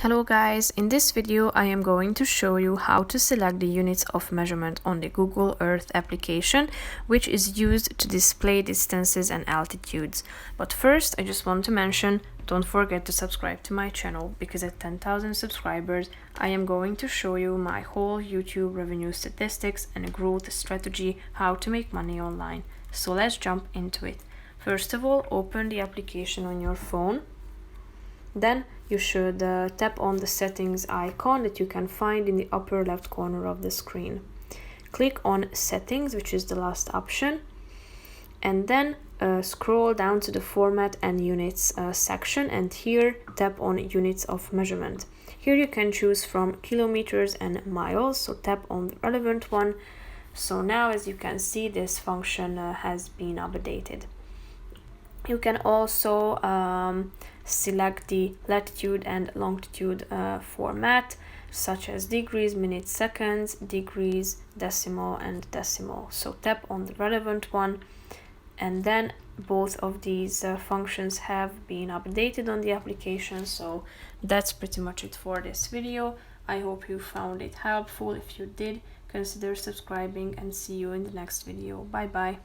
Hello guys, in this video I am going to show you how to select the units of measurement on the Google Earth application, which is used to display distances and altitudes. But first I just want to mention, don't forget to subscribe to my channel, because at 10,000 subscribers I am going to show you my whole YouTube revenue statistics and growth strategy, how to make money online. So let's jump into it. First of all, open the application on your phone. Then you should tap on the settings icon that you can find in the upper left corner of the screen. Click on settings, which is the last option, and then scroll down to the format and units section, and here tap on units of measurement. Here you can choose from kilometers and miles, so tap on the relevant one. So now, as you can see, this function has been updated. You can also select the latitude and longitude format, such as degrees, minutes, seconds, degrees, decimal, and decimal. So tap on the relevant one, and then both of these functions have been updated on the application. So that's pretty much it for this video. I hope you found it helpful. If you did, consider subscribing, and see you in the next video. Bye bye.